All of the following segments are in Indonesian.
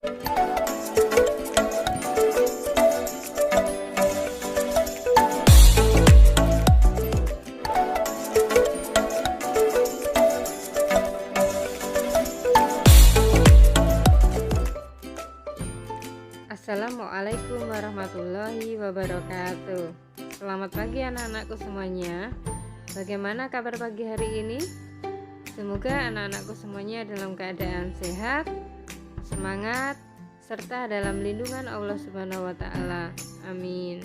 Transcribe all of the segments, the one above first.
Assalamualaikum warahmatullahi wabarakatuh. Selamat pagi anak-anakku semuanya. Bagaimana kabar pagi hari ini? Semoga anak-anakku semuanya dalam keadaan sehat, semangat, serta dalam lindungan Allah Subhanahu wa Ta'ala. Amin.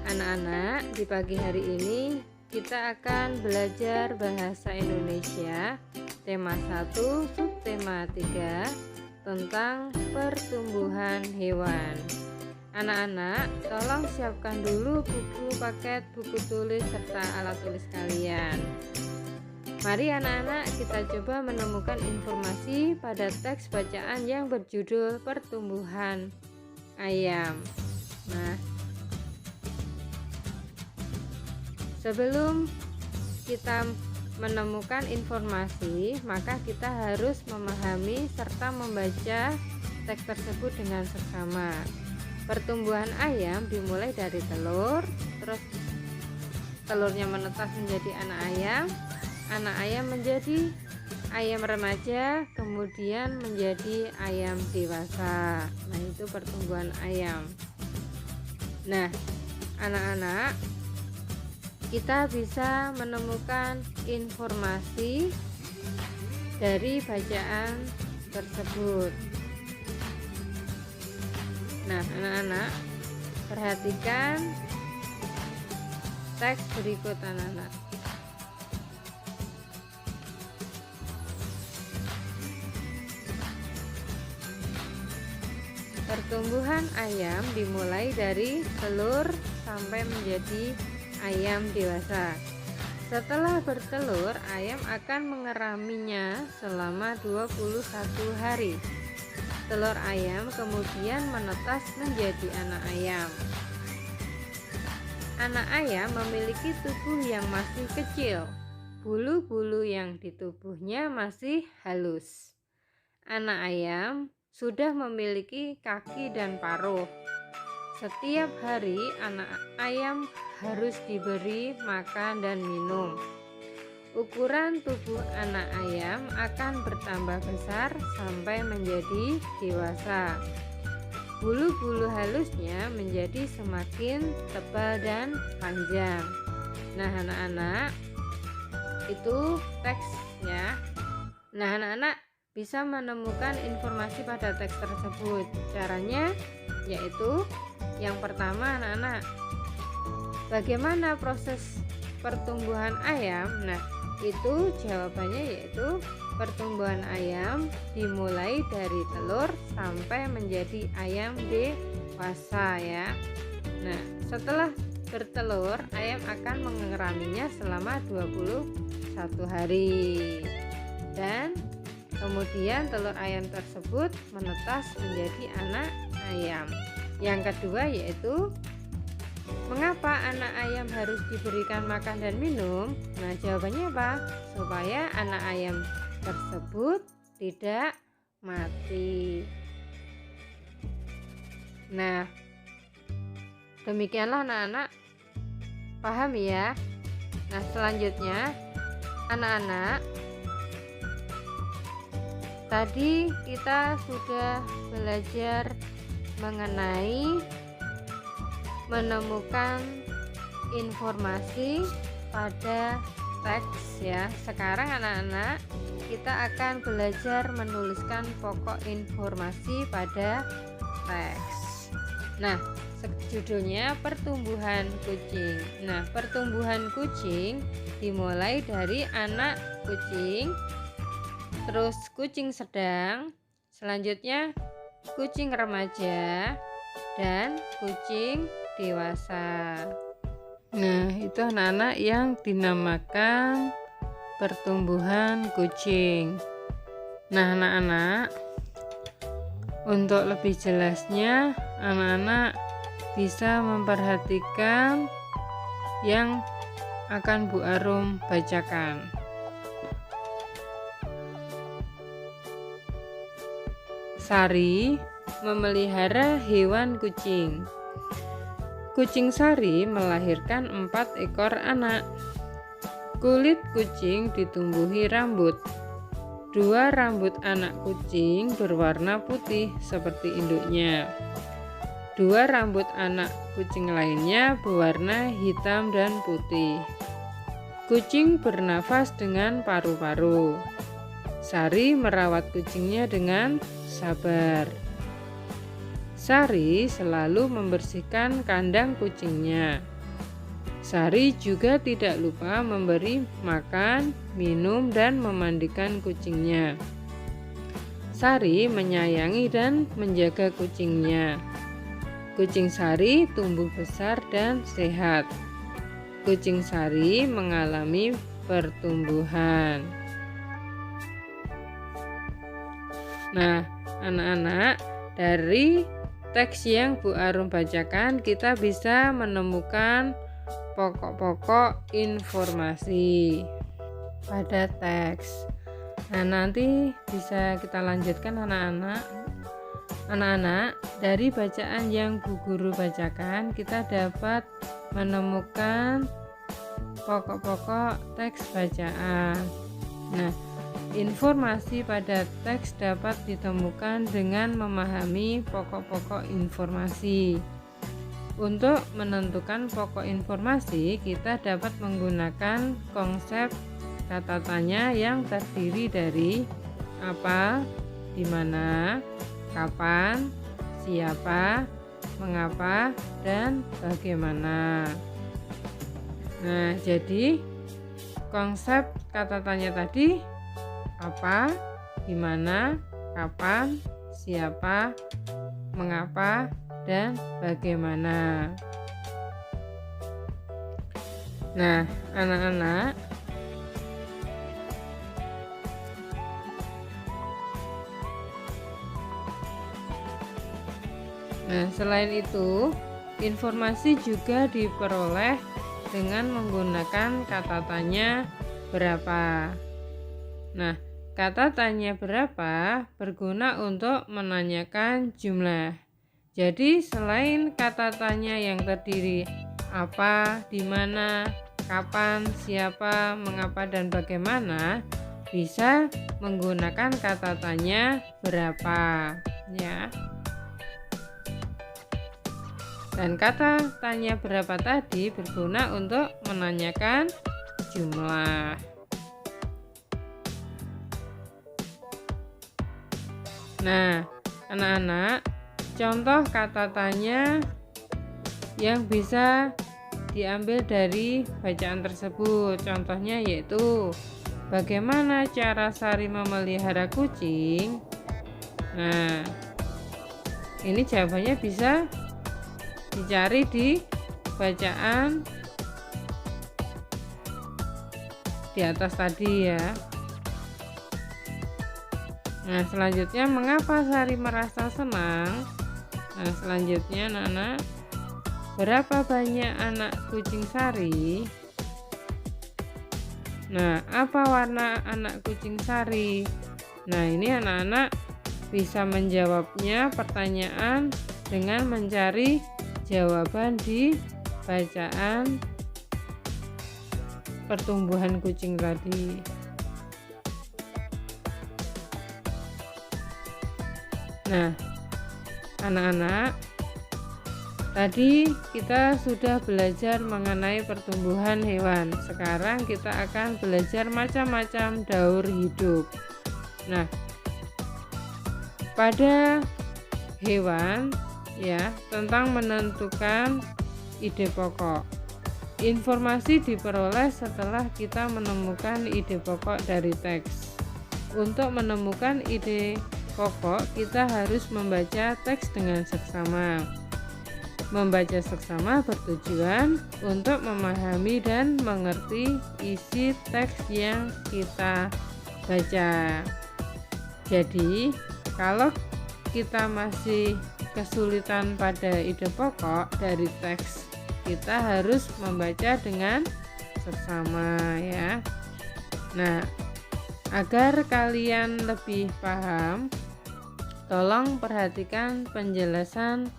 Anak-anak, di pagi hari ini kita akan belajar bahasa Indonesia tema 1 subtema 3 tentang pertumbuhan hewan. Anak-anak, tolong siapkan dulu buku paket, buku tulis, serta alat tulis kalian. Mari anak-anak kita coba menemukan informasi pada teks bacaan yang berjudul pertumbuhan ayam. Nah, sebelum kita menemukan informasi, maka kita harus memahami serta membaca teks tersebut dengan seksama. Pertumbuhan ayam dimulai dari telur, terus telurnya menetas menjadi anak ayam menjadi ayam remaja, kemudian menjadi ayam dewasa. Nah, itu pertumbuhan ayam. Nah, anak-anak, kita bisa menemukan informasi dari bacaan tersebut. Nah, anak-anak, perhatikan teks berikut anak-anak. Pertumbuhan ayam dimulai dari telur sampai menjadi ayam dewasa. Setelah bertelur, ayam akan mengeraminya selama 21 hari. Telur ayam kemudian menetas menjadi anak ayam. Anak ayam memiliki tubuh yang masih kecil. Bulu-bulu yang di tubuhnya masih halus. Anak ayam sudah memiliki kaki dan paruh. Setiap hari anak ayam harus diberi makan dan minum. Ukuran tubuh anak ayam akan bertambah besar sampai menjadi dewasa. Bulu-bulu halusnya menjadi semakin tebal dan panjang. Nah, anak-anak, itu teksnya. Nah, anak-anak bisa menemukan informasi pada teks tersebut. Caranya yaitu yang pertama, anak-anak, bagaimana proses pertumbuhan ayam? Nah, itu jawabannya yaitu pertumbuhan ayam dimulai dari telur sampai menjadi ayam dewasa ya. Nah, setelah bertelur, ayam akan mengeraminya selama 21 hari. Dan kemudian telur ayam tersebut menetas menjadi anak ayam. Yang kedua yaitu mengapa anak ayam harus diberikan makan dan minum? Nah, jawabannya apa? Supaya anak ayam tersebut tidak mati. Nah, demikianlah anak-anak, paham ya? Nah, selanjutnya anak-anak, tadi kita sudah belajar mengenai menemukan informasi pada teks ya. Sekarang anak-anak, kita akan belajar menuliskan pokok informasi pada teks. Nah, judulnya pertumbuhan kucing. Nah, pertumbuhan kucing dimulai dari anak kucing, terus kucing sedang, selanjutnya kucing remaja, dan kucing dewasa. Nah, itu anak-anak yang dinamakan pertumbuhan kucing. Nah, anak-anak, untuk lebih jelasnya, anak-anak bisa memperhatikan yang akan Bu Arum bacakan. Sari memelihara hewan kucing. Kucing Sari melahirkan 4 ekor anak. Kulit kucing ditumbuhi rambut. 2 rambut anak kucing berwarna putih seperti induknya. 2 rambut anak kucing lainnya berwarna hitam dan putih. Kucing bernafas dengan paru-paru. Sari merawat kucingnya dengan sabar. Sari selalu membersihkan kandang kucingnya. Sari juga tidak lupa memberi makan, minum, dan memandikan kucingnya. Sari menyayangi dan menjaga kucingnya. Kucing Sari tumbuh besar dan sehat. Kucing Sari mengalami pertumbuhan. Nah, anak-anak, dari teks yang Bu Arum bacakan kita bisa menemukan pokok-pokok informasi pada teks. Nah, nanti bisa kita lanjutkan anak-anak. Anak-anak, dari bacaan yang Bu Guru bacakan kita dapat menemukan pokok-pokok teks bacaan. Nah, informasi pada teks dapat ditemukan dengan memahami pokok-pokok informasi. Untuk menentukan pokok informasi, kita dapat menggunakan konsep kata tanya yang terdiri dari apa, di mana, kapan, siapa, mengapa, dan bagaimana. Nah, jadi konsep kata tanya tadi apa, di mana, kapan, siapa, mengapa, dan bagaimana. Nah, anak-anak, selain itu, informasi juga diperoleh dengan menggunakan kata tanya berapa. Nah, kata tanya berapa berguna untuk menanyakan jumlah. Jadi, selain kata tanya yang terdiri apa, di mana, kapan, siapa, mengapa, dan bagaimana, bisa menggunakan kata tanya berapa, ya. Dan kata tanya berapa tadi berguna untuk menanyakan jumlah. Nah, anak-anak, contoh kata tanya yang bisa diambil dari bacaan tersebut. Contohnya yaitu, bagaimana cara Sari memelihara kucing? Nah, ini jawabannya bisa dicari di bacaan di atas tadi ya. Nah, selanjutnya, mengapa Sari merasa senang? Nah, selanjutnya anak-anak, berapa banyak anak kucing Sari? Nah, apa warna anak kucing Sari? Nah, ini anak-anak bisa menjawabnya pertanyaan dengan mencari jawaban di bacaan pertumbuhan kucing tadi. Nah, anak-anak, tadi kita sudah belajar mengenai pertumbuhan hewan. Sekarang kita akan belajar macam-macam daur hidup. Nah, pada hewan ya, tentang menentukan ide pokok. Informasi diperoleh setelah kita menemukan ide pokok dari teks. Untuk menemukan ide pokok, kita harus membaca teks dengan seksama. Membaca seksama bertujuan untuk memahami dan mengerti isi teks yang kita baca. Jadi, kalau kita masih kesulitan pada ide pokok dari teks, kita harus membaca dengan seksama ya. Nah, agar kalian lebih paham tolong perhatikan penjelasan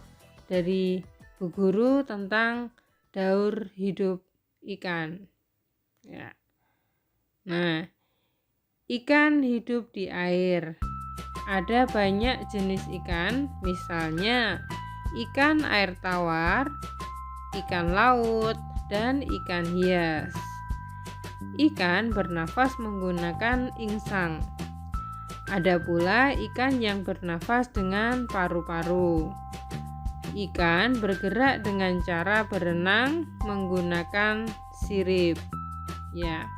dari Bu Guru tentang daur hidup ikan. Ya. Nah, ikan hidup di air. Ada banyak jenis ikan, misalnya ikan air tawar, ikan laut, dan ikan hias. Ikan bernafas menggunakan insang. Ada pula ikan yang bernafas dengan paru-paru. Ikan bergerak dengan cara berenang menggunakan sirip. Ya.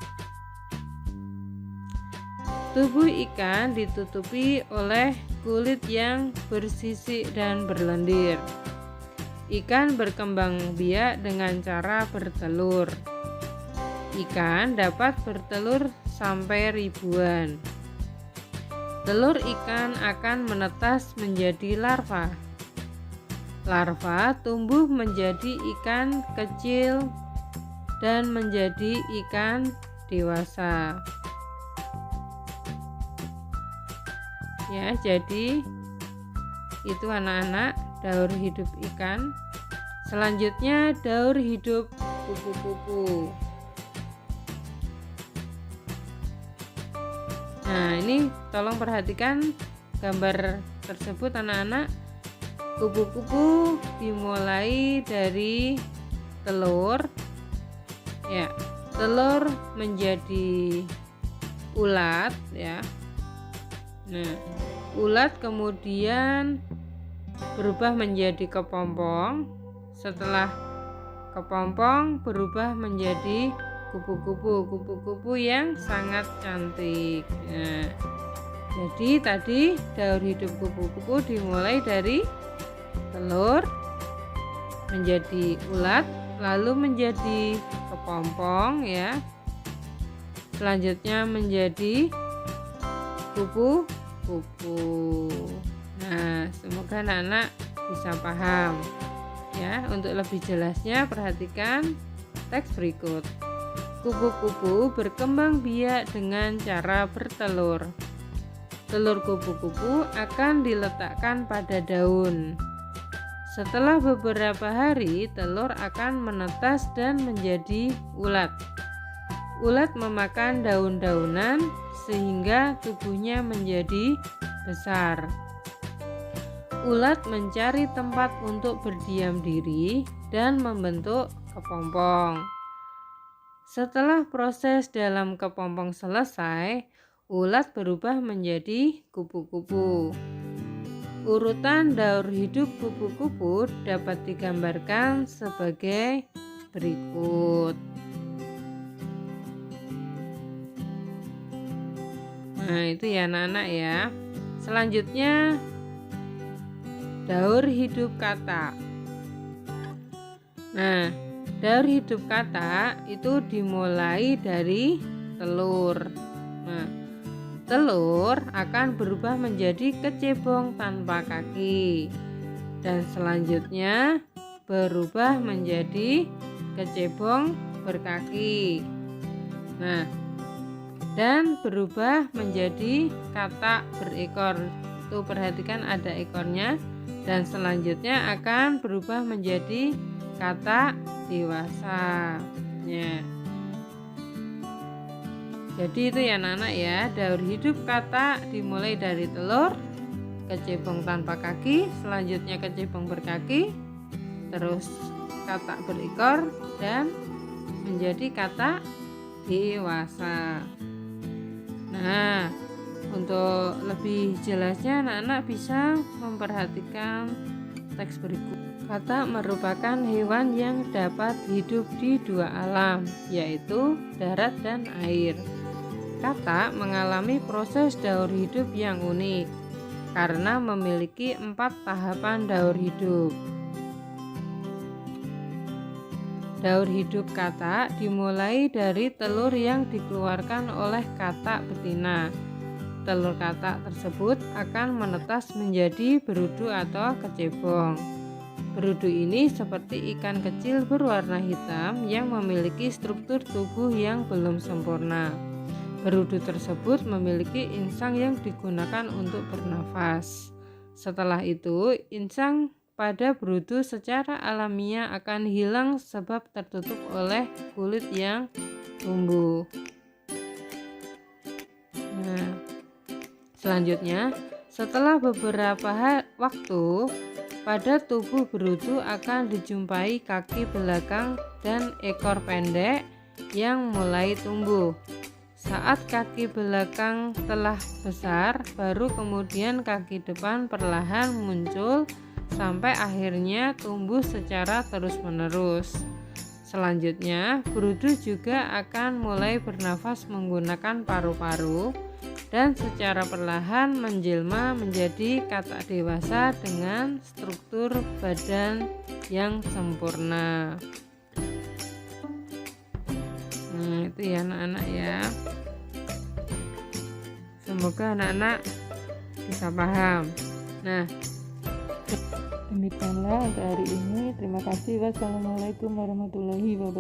Tubuh ikan ditutupi oleh kulit yang bersisik dan berlendir. Ikan berkembang biak dengan cara bertelur. Ikan dapat bertelur sampai ribuan. Telur ikan akan menetas menjadi larva. Larva tumbuh menjadi ikan kecil dan menjadi ikan dewasa. Ya, jadi itu anak-anak daur hidup ikan. Selanjutnya daur hidup kupu-kupu. Nah, ini tolong perhatikan gambar tersebut anak-anak. Kupu-kupu dimulai dari telur. Ya, telur menjadi ulat ya. Nah, ulat kemudian berubah menjadi kepompong. Setelah kepompong berubah menjadi kupu-kupu yang sangat cantik. Nah, jadi tadi daur hidup kupu-kupu dimulai dari telur menjadi ulat, lalu menjadi kepompong ya. Selanjutnya menjadi kupu-kupu. Nah, semoga anak-anak bisa paham ya. Untuk lebih jelasnya perhatikan teks berikut. Kupu-kupu berkembang biak dengan cara bertelur. Telur kupu-kupu akan diletakkan pada daun. Setelah beberapa hari, telur akan menetas dan menjadi ulat. Ulat memakan daun-daunan sehingga tubuhnya menjadi besar. Ulat mencari tempat untuk berdiam diri dan membentuk kepompong. Setelah proses dalam kepompong selesai, ulat berubah menjadi kupu-kupu. Urutan daur hidup kupu-kupu dapat digambarkan sebagai berikut. Nah, itu ya anak-anak ya. Selanjutnya daur hidup katak. Nah, daur hidup katak itu dimulai dari telur. Nah, telur akan berubah menjadi kecebong tanpa kaki dan selanjutnya berubah menjadi kecebong berkaki. Nah, dan berubah menjadi katak berekor. Tuh perhatikan ada ekornya, dan selanjutnya akan berubah menjadi katak dewasa. Ya. Jadi itu ya anak-anak ya, daur hidup katak dimulai dari telur, kecebong tanpa kaki, selanjutnya kecebong berkaki, terus katak berekor dan menjadi katak dewasa. Nah, untuk lebih jelasnya anak-anak bisa memperhatikan teks berikut. Katak merupakan hewan yang dapat hidup di dua alam, yaitu darat dan air. Katak mengalami proses daur hidup yang unik karena memiliki 4 tahapan daur hidup. Daur hidup katak dimulai dari telur yang dikeluarkan oleh katak betina. Telur katak tersebut akan menetas menjadi berudu atau kecebong. Berudu ini seperti ikan kecil berwarna hitam yang memiliki struktur tubuh yang belum sempurna. Berudu tersebut memiliki insang yang digunakan untuk bernafas. Setelah itu, insang pada berudu secara alamiah akan hilang sebab tertutup oleh kulit yang tumbuh. Nah, selanjutnya, setelah beberapa waktu, pada tubuh berudu akan dijumpai kaki belakang dan ekor pendek yang mulai tumbuh. Saat kaki belakang telah besar, baru kemudian kaki depan perlahan muncul sampai akhirnya tumbuh secara terus-menerus. Selanjutnya, berudu juga akan mulai bernafas menggunakan paru-paru dan secara perlahan menjelma menjadi katak dewasa dengan struktur badan yang sempurna. Itu ya anak-anak ya. Semoga anak-anak bisa paham. Nah, demikianlah untuk hari ini. Terima kasih. Wassalamualaikum warahmatullahi wabarakatuh.